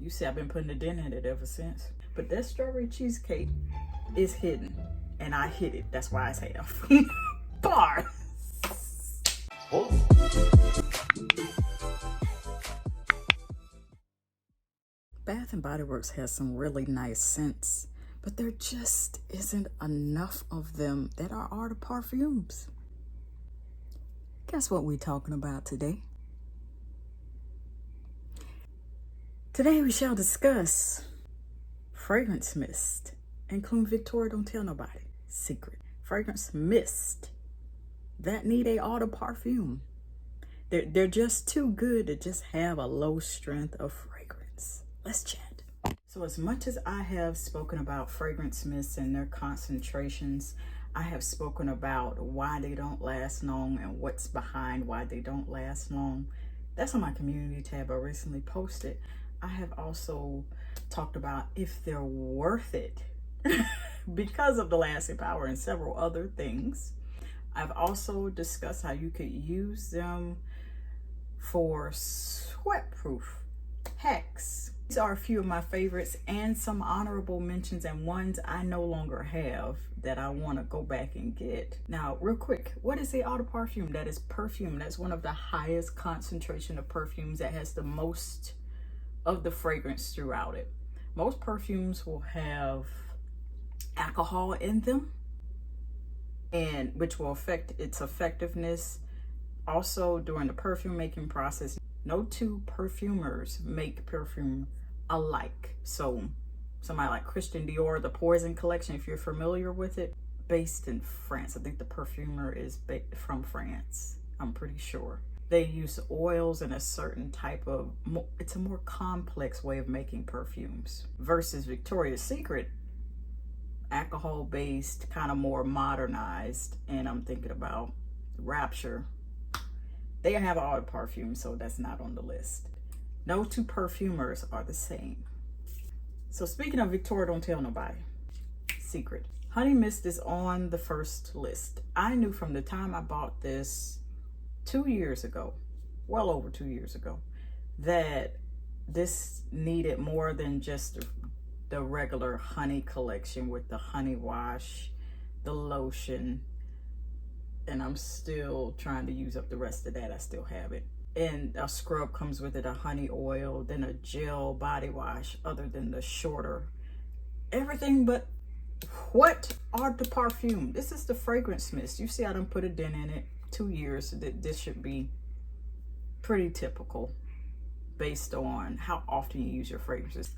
You see, I've been putting a dent in it ever since. But that strawberry cheesecake is hidden, and I hid it. That's why it's half. Bars. Bath and Body Works has some really nice scents, but there just isn't enough of them that are eau de parfums. Guess what we're talking about today? Today we shall discuss fragrance mist, including Victoria Don't Tell Nobody secret. Fragrance mist that need a eau de parfum. They're just too good to just have a low strength of fragrance. Let's chat. So as much as I have spoken about fragrance mists and their concentrations, I have spoken about why they don't last long and what's behind why they don't last long. That's on my community tab I recently posted. I have also talked about if they're worth it because of the lasting power and several other things. I've also discussed how you could use them for sweat-proof hacks. These are a few of my favorites and some honorable mentions and ones I no longer have that I want to go back and get. Now, real quick, what is the eau de parfum? That is perfume. That's one of the highest concentration of perfumes that has the most of the fragrance throughout it. Most perfumes will have alcohol in them, and which will affect its effectiveness. Also, during the perfume making process, no two perfumers make perfume alike. So somebody like Christian Dior, the Poison collection, if you're familiar with it, based in France. I think the perfumer is from France, I'm pretty sure. They use oils and a certain type of, it's a more complex way of making perfumes versus Victoria's Secret, alcohol based, kind of more modernized. And I'm thinking about Rapture. They have eau de parfum, so that's not on the list. No two perfumers are the same. So speaking of Victoria Don't Tell Nobody secret, Honey Mist is on the first list. I knew from the time I bought this 2 years ago, well over 2 years ago, that this needed more than just the regular honey collection with the honey wash, the lotion, and I'm still trying to use up the rest of that. I still have it. And a scrub comes with it, a honey oil, then a gel body wash, other than the shorter. Everything but what eau de parfum? This is the fragrance mist. You see I done put a dent in it. 2 years. This should be pretty typical based on how often you use your fragrances.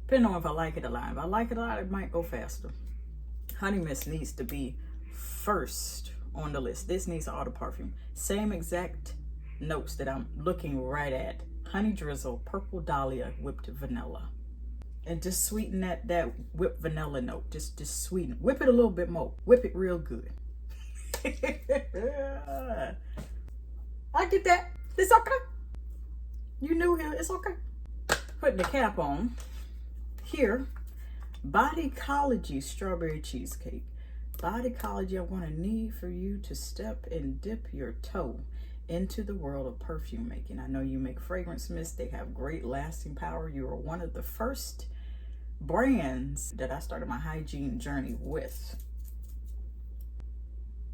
Depending on if I like it a lot. If I like it a lot, it might go faster. Honey Mist needs to be first on the list. This needs eau de parfum. Same exact notes that I'm looking right at. Honey drizzle, purple dahlia, whipped vanilla. And just sweeten that whipped vanilla note. Just sweeten. Whip it a little bit more. Whip it real good. I get that. It's okay. You new here. It's okay. Putting the cap on. Here, BODYCOLOGY strawberry cheesecake. BODYCOLOGY, I want to need for you to step and dip your toe into the world of perfume making. I know you make fragrance mist. They have great lasting power. You are one of the first brands that I started my hygiene journey with.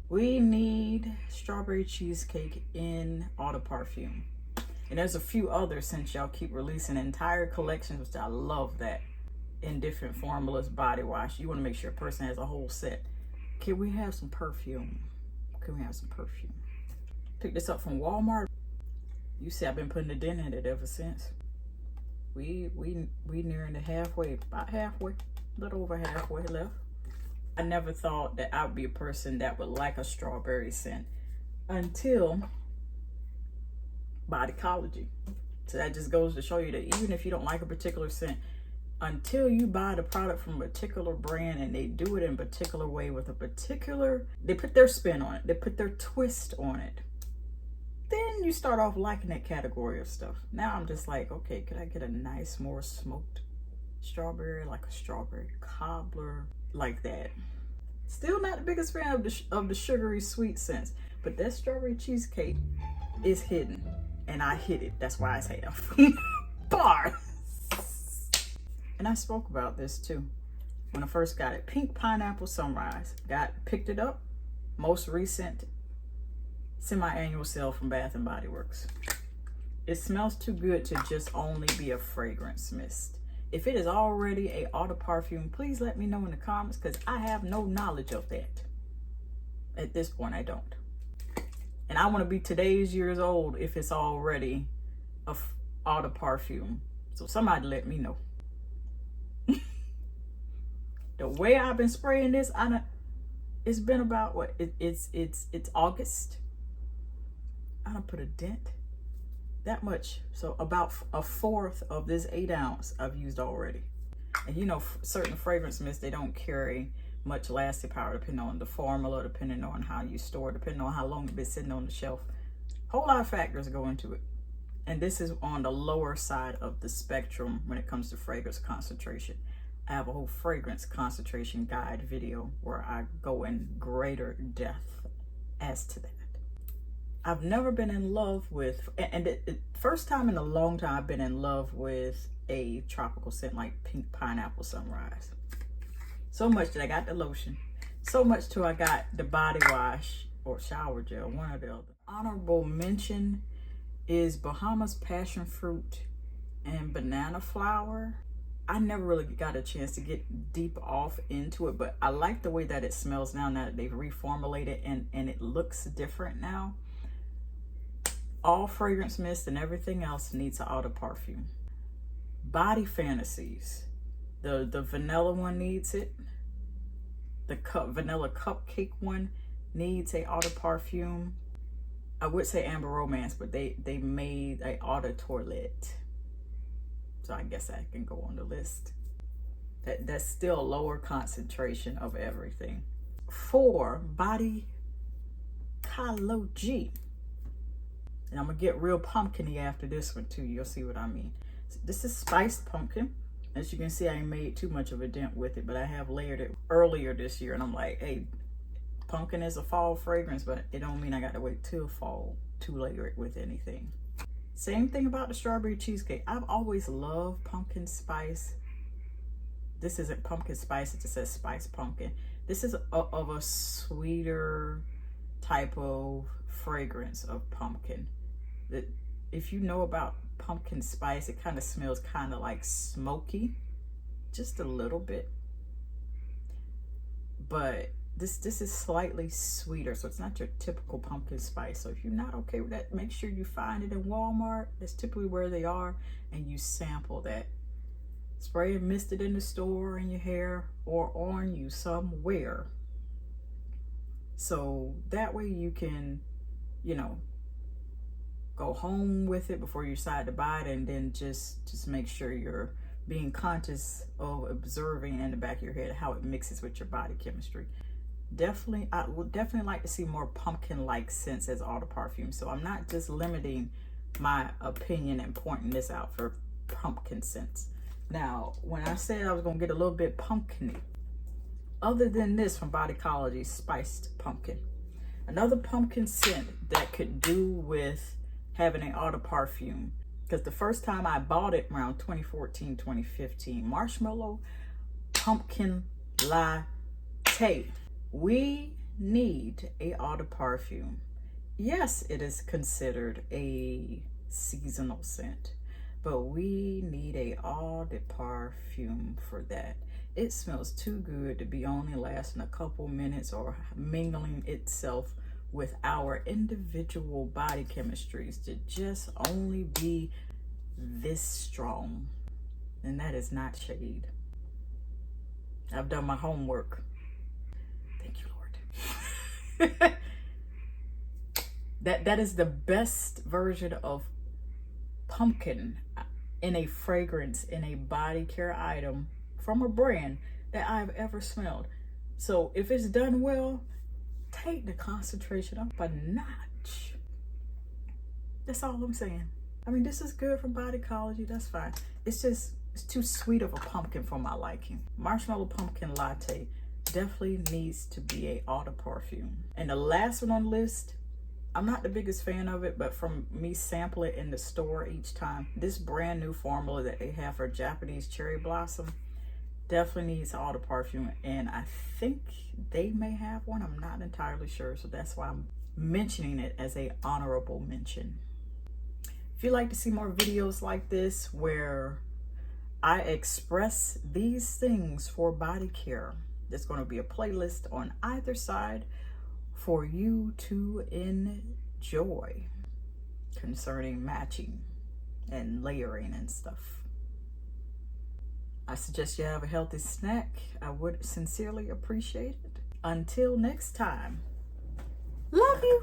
We need strawberry cheesecake in eau de parfum. And there's a few others since y'all keep releasing entire collections, which I love that, in different formulas, body wash. You want to make sure a person has a whole set. Can we have some perfume? Can we have some perfume? Picked this up from Walmart. You see I've been putting a dent in it ever since. We nearing the halfway, about halfway, a little over halfway left. I never thought that I would be a person that would like a strawberry scent until BODYCOLOGY. So that just goes to show you that even if you don't like a particular scent, until you buy the product from a particular brand and they do it in a particular way with a particular, they put their spin on it, they put their twist on it, then you start off liking that category of stuff. Now I'm just like, okay, could I get a nice, more smoked strawberry, like a strawberry cobbler, like that. Still not the biggest fan of the sugary sweet scents, but that strawberry cheesecake is hidden, and I hid it. That's why it's half. Bars. And I spoke about this too when I first got it. Pink Pineapple Sunrise. Picked it up. Most recent semi-annual sale from Bath and Body Works. It smells too good to just only be a fragrance mist. If it is already a eau de parfum, please let me know in the comments, because I have no knowledge of that. At this point, I don't. And I want to be today's years old if it's already a eau de parfum. So somebody let me know. The way I've been spraying this, it's been about what? It's August. I don't put a dent. That much. So about a fourth of this 8 ounce I've used already. And you know, certain fragrance mists, they don't carry much lasting power depending on the formula, depending on how you store it, depending on how long it's been sitting on the shelf. A whole lot of factors go into it. And this is on the lower side of the spectrum when it comes to fragrance concentration. I have a whole fragrance concentration guide video where I go in greater depth as to that. I've never been in love with, and first time in a long time I've been in love with a tropical scent like Pink Pineapple Sunrise. So much that I got the lotion. So much till I got the body wash or shower gel, one or the other. Honorable mention is Bahamas Passion Fruit and Banana Flower. I never really got a chance to get deep off into it, but I like the way that it smells now that they've reformulated and it looks different now. All fragrance mist and everything else needs an eau de parfum. Body Fantasies. The vanilla one needs it. The vanilla cupcake one needs a eau de parfum. I would say Amber Romance, but they made a eau de toilette. So I guess that can go on the list. That's still a lower concentration of everything. 4, BODYCOLOGY. And I'm gonna get real pumpkin-y after this one too. You'll see what I mean. So this is spiced pumpkin. As you can see, I ain't made too much of a dent with it, but I have layered it earlier this year. And I'm like, hey, pumpkin is a fall fragrance, but it don't mean I got to wait till fall to layer it with anything. Same thing about the strawberry cheesecake. I've always loved pumpkin spice. This isn't pumpkin spice, it just says spiced pumpkin. This is of a sweeter type of fragrance of pumpkin. That if you know about pumpkin spice, it kind of smells kind of like smoky, just a little bit. But this is slightly sweeter, so it's not your typical pumpkin spice. So if you're not okay with that, make sure you find it in Walmart. That's typically where they are, and you sample that. Spray and mist it in the store, in your hair, or on you somewhere. So that way you can, you know, go home with it before you decide to buy it, and then just make sure you're being conscious of observing in the back of your head how it mixes with your body chemistry. Definitely, I would definitely like to see more pumpkin-like scents as eau de parfum. So I'm not just limiting my opinion and pointing this out for pumpkin scents. Now, when I said I was gonna get a little bit pumpkin-y, other than this from BodyCOLOGY, spiced pumpkin, another pumpkin scent that could do with having an eau de parfum, because the first time I bought it around 2014, 2015, Marshmallow Pumpkin Latte. We need a eau de parfum. Yes, it is considered a seasonal scent, but we need a eau de parfum for that. It smells too good to be only lasting a couple minutes or mingling itself with our individual body chemistries to just only be this strong. And that is not shade. I've done my homework. Thank you, Lord. That is the best version of pumpkin in a fragrance, in a body care item from a brand that I've ever smelled. So if it's done well, take the concentration up a notch. That's all I'm saying. I mean, this is good from BodyCOLOGY, that's fine. It's just, it's too sweet of a pumpkin for my liking. Marshmallow Pumpkin Latte definitely needs to be a eau de parfum. And the last one on the list I'm not the biggest fan of it, but from me sampling it in the store each time, this brand new formula that they have for Japanese cherry blossom definitely needs Eau de Parfum, and I think they may have one. I'm not entirely sure, so that's why I'm mentioning it as a honorable mention. If you'd like to see more videos like this where I express these things for body care, there's going to be a playlist on either side for you to enjoy concerning matching and layering and stuff. I suggest you have a healthy snack. I would sincerely appreciate it. Until next time, love you.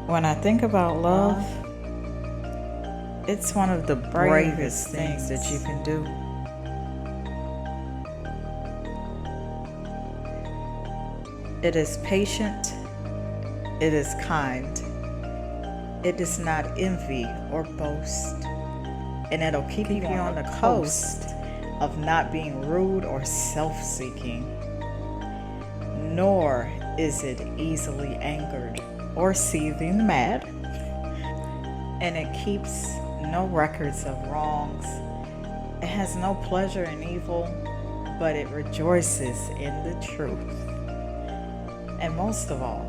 When I think about love, it's one of the bravest things that you can do. It is patient, it is kind, it does not envy or boast, and it'll keep you on the coast of not being rude or self-seeking, nor is it easily angered or seething mad, and it keeps no records of wrongs. It has no pleasure in evil, but it rejoices in the truth. And most of all,